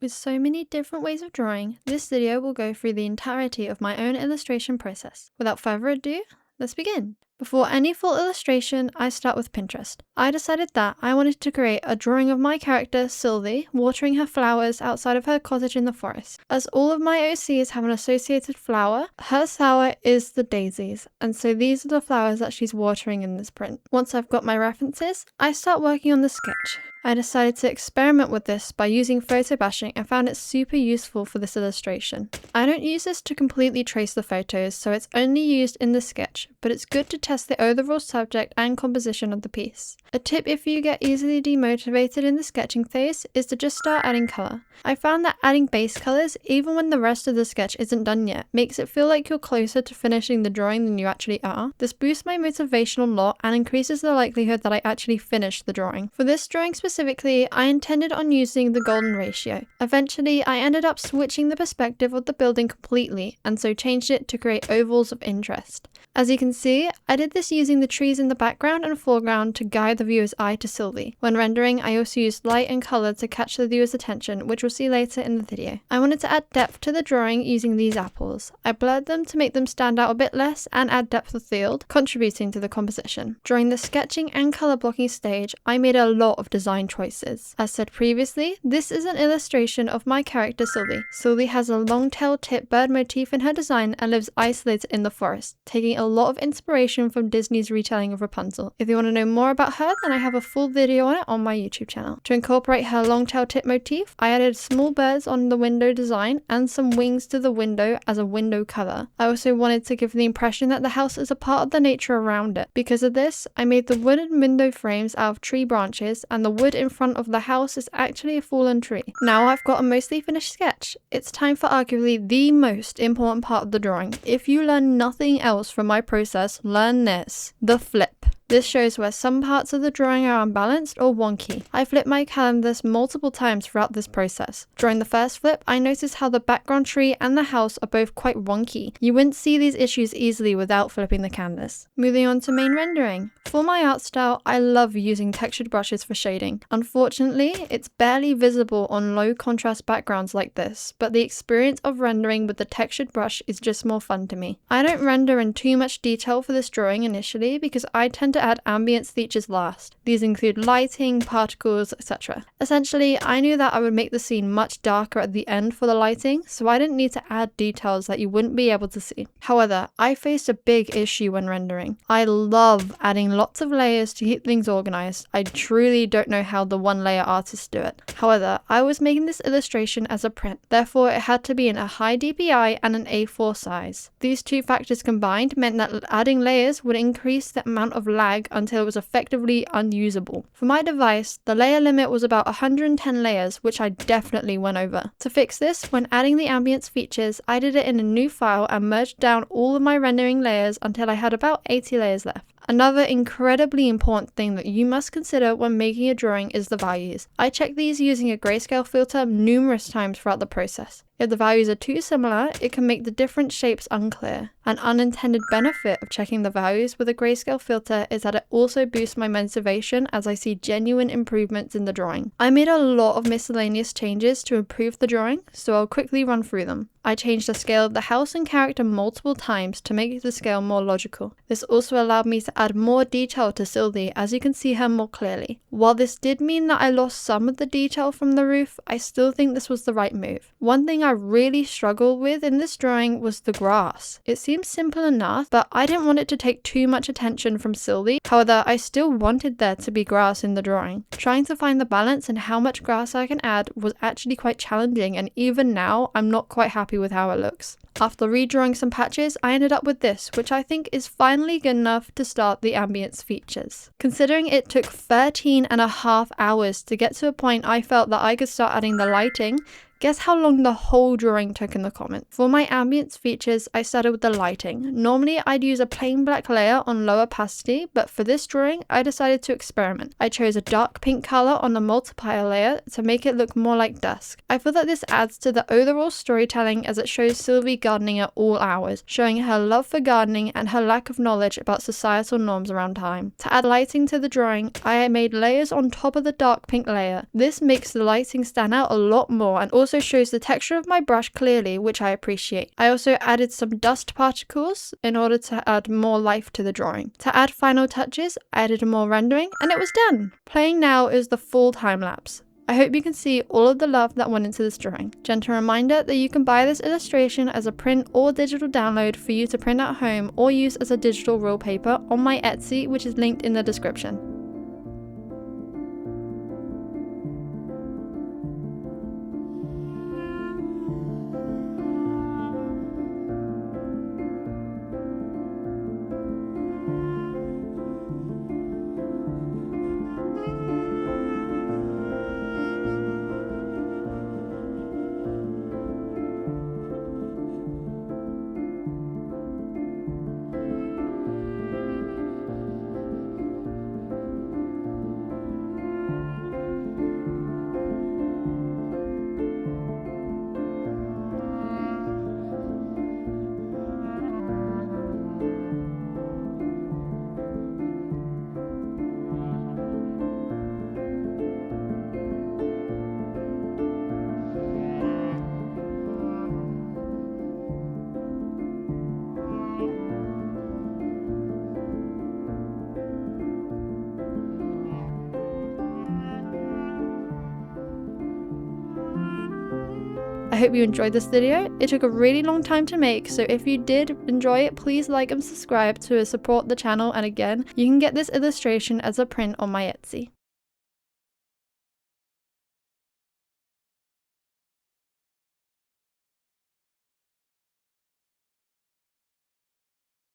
With so many different ways of drawing, this video will go through the entirety of my own illustration process. Without further ado, let's begin. Before any full illustration, I start with Pinterest. I decided that I wanted to create a drawing of my character, Sylvie, watering her flowers outside of her cottage in the forest. As all of my OCs have an associated flower, her flower is the daisies, and so these are the flowers that she's watering in this print. Once I've got my references, I start working on the sketch. I decided to experiment with this by using photo bashing and found it super useful for this illustration. I don't use this to completely trace the photos, so it's only used in the sketch, but it's good to test the overall subject and composition of the piece. A tip if you get easily demotivated in the sketching phase is to just start adding colour. I found that adding base colours, even when the rest of the sketch isn't done yet, makes it feel like you're closer to finishing the drawing than you actually are. This boosts my motivation a lot and increases the likelihood that I actually finish the drawing. For this drawing specifically, I intended on using the golden ratio. Eventually, I ended up switching the perspective of the building completely, and so changed it to create ovals of interest. As you can see, I did this using the trees in the background and foreground to guide the viewer's eye to Sylvie. When rendering, I also used light and colour to catch the viewer's attention, which we'll see later in the video. I wanted to add depth to the drawing using these apples. I blurred them to make them stand out a bit less and add depth of field, contributing to the composition. During the sketching and colour blocking stage, I made a lot of design choices. As said previously, this is an illustration of my character Sylvie. Sylvie has a long-tailed tip bird motif in her design and lives isolated in the forest, taking a lot of inspiration from Disney's retelling of Rapunzel. If you want to know more about her, then I have a full video on it on my YouTube channel. To incorporate her long-tailed tip motif, I added small birds on the window design and some wings to the window as a window cover. I also wanted to give the impression that the house is a part of the nature around it. Because of this, I made the wooden window frames out of tree branches, and the wood in front of the house is actually a fallen tree. Now I've got a mostly finished sketch. It's time for arguably the most important part of the drawing. If you learn nothing else from my process, learn this: the flip. This shows where some parts of the drawing are unbalanced or wonky. I flipped my canvas multiple times throughout this process. During the first flip, I noticed how the background tree and the house are both quite wonky. You wouldn't see these issues easily without flipping the canvas. Moving on to main rendering. For my art style, I love using textured brushes for shading. Unfortunately, it's barely visible on low contrast backgrounds like this, but the experience of rendering with the textured brush is just more fun to me. I don't render in too much detail for this drawing initially because I tend to add ambience features last. These include lighting, particles, etc. Essentially, I knew that I would make the scene much darker at the end for the lighting, so I didn't need to add details that you wouldn't be able to see. However, I faced a big issue when rendering. I love adding lots of layers to keep things organized. I truly don't know how the one layer artists do it. However, I was making this illustration as a print, therefore it had to be in a high DPI and an A4 size. These two factors combined meant that adding layers would increase the amount of lag until it was effectively unusable. For my device, the layer limit was about 110 layers, which I definitely went over. To fix this, when adding the ambience features, I did it in a new file and merged down all of my rendering layers until I had about 80 layers left. Another incredibly important thing that you must consider when making a drawing is the values. I check these using a grayscale filter numerous times throughout the process. If the values are too similar, it can make the different shapes unclear. An unintended benefit of checking the values with a grayscale filter is that it also boosts my motivation as I see genuine improvements in the drawing. I made a lot of miscellaneous changes to improve the drawing, so I'll quickly run through them. I changed the scale of the house and character multiple times to make the scale more logical. This also allowed me to add more detail to Sylvie as you can see her more clearly. While this did mean that I lost some of the detail from the roof, I still think this was the right move. One thing I really struggled with in this drawing was the grass. It seems simple enough, but I didn't want it to take too much attention from Sylvie. However, I still wanted there to be grass in the drawing. Trying to find the balance and how much grass I can add was actually quite challenging, and even now I'm not quite happy with how it looks. After redrawing some patches, I ended up with this, which I think is finally good enough to start the ambience features. Considering it took 13.5 hours to get to a point I felt that I could start adding the lighting, guess how long the whole drawing took in the comments. For my ambience features, I started with the lighting. Normally, I'd use a plain black layer on low opacity, but for this drawing, I decided to experiment. I chose a dark pink color on the multiplier layer to make it look more like dusk. I feel that this adds to the overall storytelling as it shows Sylvie gardening at all hours, showing her love for gardening and her lack of knowledge about societal norms around time. To add lighting to the drawing, I made layers on top of the dark pink layer. This makes the lighting stand out a lot more and also shows the texture of my brush clearly, which I appreciate. I also added some dust particles in order to add more life to the drawing. To add final touches, I added more rendering and it was done! Playing now is the full time lapse. I hope you can see all of the love that went into this drawing. Gentle reminder that you can buy this illustration as a print or digital download for you to print at home or use as a digital rule paper on my Etsy, which is linked in the description. I hope you enjoyed this video. It took a really long time to make, so if you did enjoy it, please like and subscribe to support the channel, and again, you can get this illustration as a print on my Etsy.